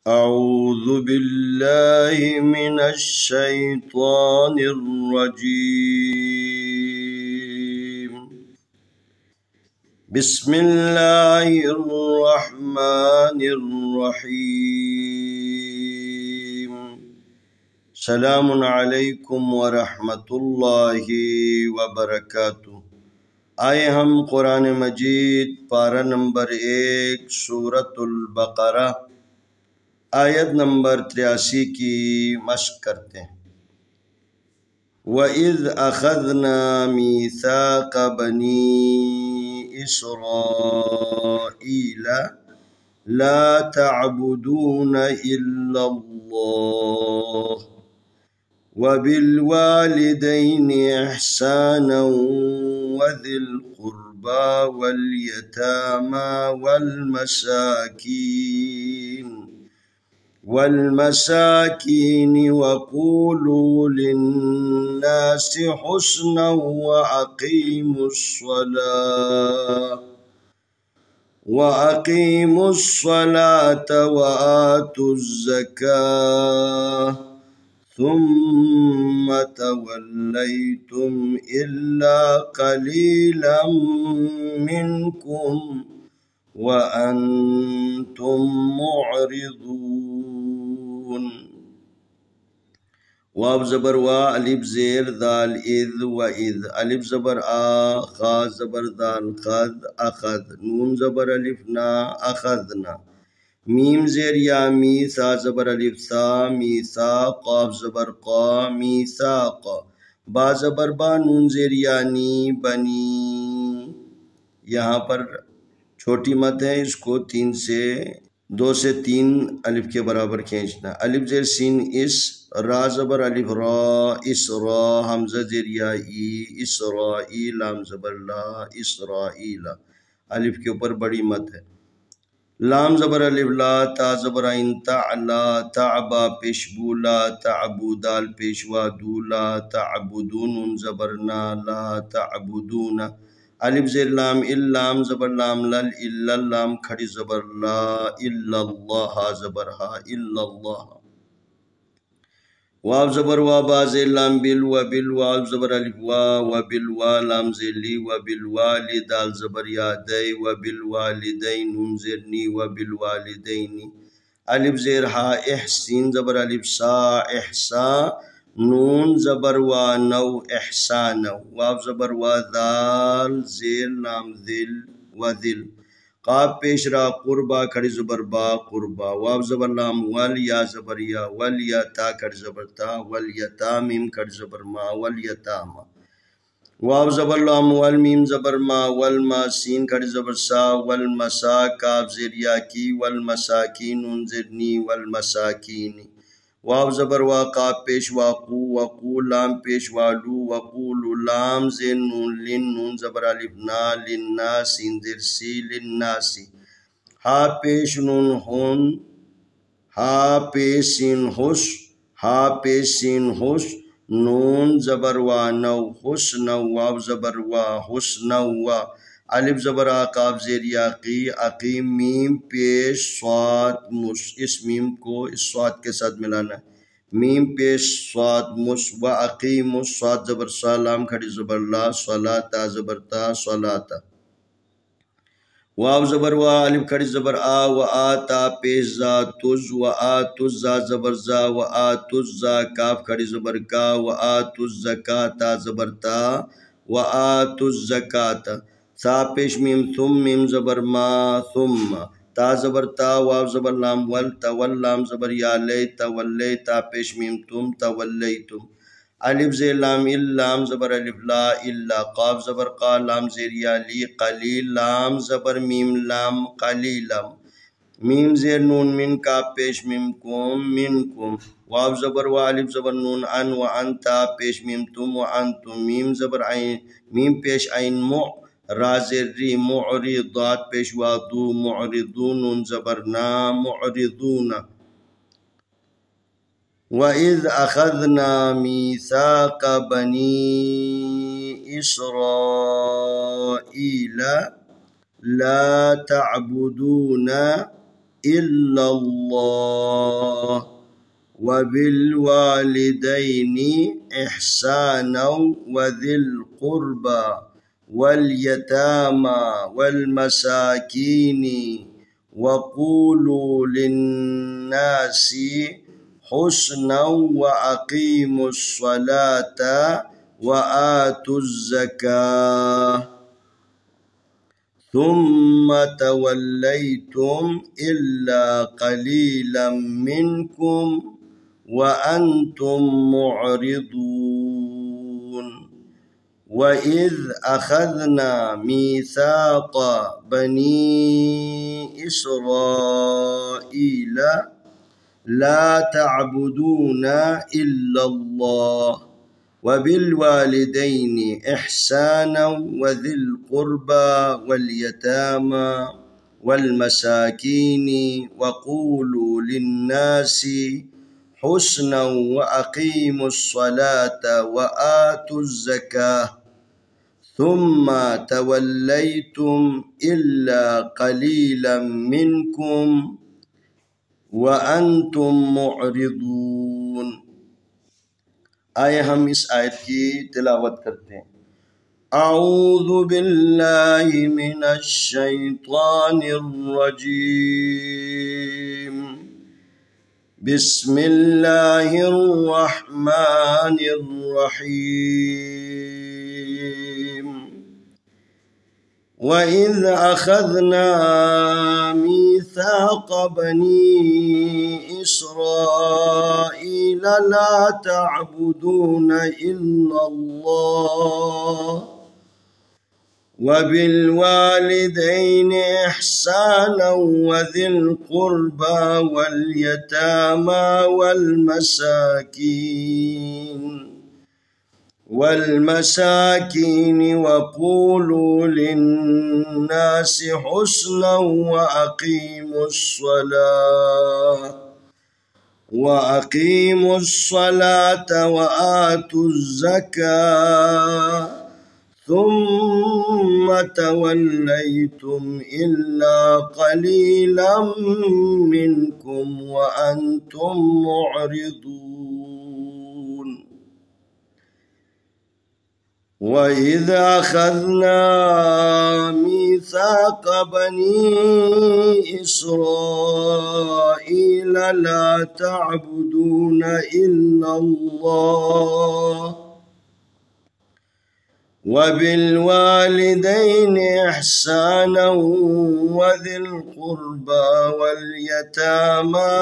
أعوذ بالله من الشيطان الرجيم. بسم الله الرحمن الرحيم. سلام عليكم ورحمة الله وبركاته. आए हम कुरान मजीद पारा नंबर 1 सूरतुल बकरा आयत नंबर 83 की मश्क करते हैं। वइज़ अख़ज़ना मीसाक़ बनी इस्राईल ला तअबुदून इल्लल्लाह वबिलवालिदैनि इहसाना वज़िल क़ुर्बा वल यतामा والمساكين وقولوا للناس حسنا وأقيموا الصلاة وآتوا الزكاة ثم توليتم إلا قليلا منكم وأنتم معرضون. वाव ज़बर वा अलिफ ज़ेर दाल इज़ व इज़ अलिफ ज़बर आ खा ज़बर दाल खद अखद नून ज़बर अलिफ ना अखदना मीम ज़ेर या मी सा ज़बर अलिफ सा मीसा क़ाफ ज़बर क़ा मीसाक़ बा ज़बर बा नून ज़ेर या नी बनी। यहाँ पर छोटी मद है, इसको 2 से 3 अलिफ के बराबर खींचना। अलिफ ज़ेर सीन इस रा ज़बर अलिफ रा इस रा हमज़ा ज़ेर या ई इसराई लाम ज़बर ला इसराईला अलिफ के ऊपर बड़ी मद है। लाम ज़बर अलिफ ला ता ज़बर आइन ताला ताबा पेशबूला ताबूदाल पेशवा दूला ताबुदून ज़बर ना ला ताबुदूना अलिफ ज़ेर लाम इल्लाम ज़बर लाम लल इल्लल्लाम खड़ी ज़बर ला इल्लल्लाह ज़बर हा इल्लल्लाह वाव ज़बर वा बा ज़ेर लाम बिल व बिल वाव ज़बर अलिफ वा व बिल वा लाम ज़ेर ली व बिल वालिदाल ज़बर या दै व बिल वालिदैन नून ज़ेर नी व बिल वालिदैनी अलिफ ज़ेर हा इहसीन ज़बर अलिफ सा इहसा नून ज़बर वा नौ एहसान वाव ज़बर वा दाल ज़ेर लाम दिल व दिल काफ पेशरा कुर्बा खड़ी ज़बर बा कुर्बा वाव ज़बर लाम वल या ज़बर या वल या ता खड़ी ज़बर ता वल यता मीम खड़ी ज़बर मा वल यतामा वाव ज़बर लाम वल मीम ज़बर मा वल मा सीन खड़ी ज़बर सा वल मसा काफ ज़ेर या की वल मसाकीन नून ज़ेर नी वल मसाकीनी वाव ज़बर वा काफ पेश वाकू वकू लाम पेश वालू वकूलू लाम ज़ेर नून लिन नून ज़बर अलिफ ना लिन्ना सीन ज़ेर सी लिन्नासी हा पेश नून हुन हा पेश सीन हुस हा पेश सीन हुस नून ज़बर वा नौ हुस्न वाव ज़बर वा हुस्न वा अलिफ ज़बर आकाब ज़ेर याकी अकीम मीम पेश स्वाद मुस इस मीम को इस स्वाद के साथ मिलाना मीम पेश स्वाद मुस व अकीम स्वाद ज़बर सलाम खड़ी ज़बर ला सलाता ज़बर ता सलाता वाव ज़बर वा अलिफ खड़ी ज़बर आ व आता पेश जा तुज व आ तुज जा ज़बर जा व आ तुज जा काफ खड़ी ज़बर का व आ तुज ज़काता ज़बर ता व आ तुज ज़काता सा पेश मीम तुम मीम ज़बर मा तुम ता ज़बर ता वाव ज़बर लाम वल तवल लाम ज़बर या ले तवल्ले ता पेश मीम तुम तवल्ले तुम अलिफ ज़ेर लाम इल्लाम ज़बर अलिफ ला इल्ला क़ाफ ज़बर क़ा लाम ज़ेर या ली क़लील लाम ज़बर मीम लाम क़लीलम मीम ज़ेर नून मिन का पेश मीम कुम वाव ज़बर व अलिफ ज़बर नून अन व अंता पेश मीम तुम व अंतुम मीम ज़बर आइन मीम पेश आइन मु राज़ेरी मुअरिदात पेश वादू मुअरिदून नून ज़बर ना मुअरिदूना वइज़ अख़ज़ना मीसाक़ बनी इस्राईल ला तअबुदून إلا الله وبالوالدين إحسانا وذي القربى واليتامى والمساكين وقولوا للناس حسنا وأقيموا الصلاة وآتوا الزكاة ثم توليتم إلا قليلا منكم وأنتم معرضون وإذ أخذنا ميثاق بني إسرائيل لا تعبدون إلا الله وبالوالدين إحسانا وذي القربى واليتامى والمساكين وقولوا للناس حسنا وأقيموا الصلاة وآتوا الزكاة ثم توليتم إلا قليلا منكم وأنتم معرضون. आइए हम इस आयत की तिलावत करते हैं। अऊज़ु बिल्लाहि मिनश शैतानिर रजीम बिस्मिल्लाहिर रहमानिर रहीम वइज़ अख़ज़ना मीसाक़ बनी इस्राईल ला तअबुदून इल्लल्लाह वबिलवालिदैन इहसाना वज़िल क़ुर्बा वल्यतामा والمساكين وقولوا للناس حسنا وأقيموا الصلاة وآتوا الزكاة ثم توليتم إلا قليلا منكم وأنتم معرضون وإذ أخذنا ميثاق بني إسرائيل لا تعبدون إلا الله وبالوالدين إحسانا وذي القربى واليتامى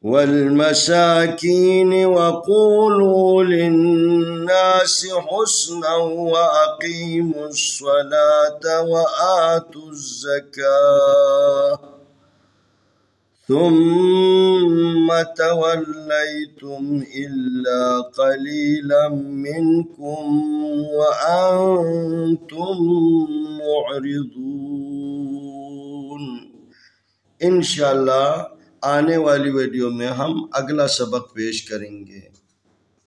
والمساكين وقولوا للناس حسنا وأقيموا الصلاة وآتوا الزكاة ثم توليتم إلا قليلا منكم وأنتم معرضون। इंशाअल्लाह आने वाली वीडियो में हम अगला सबक पेश करेंगे।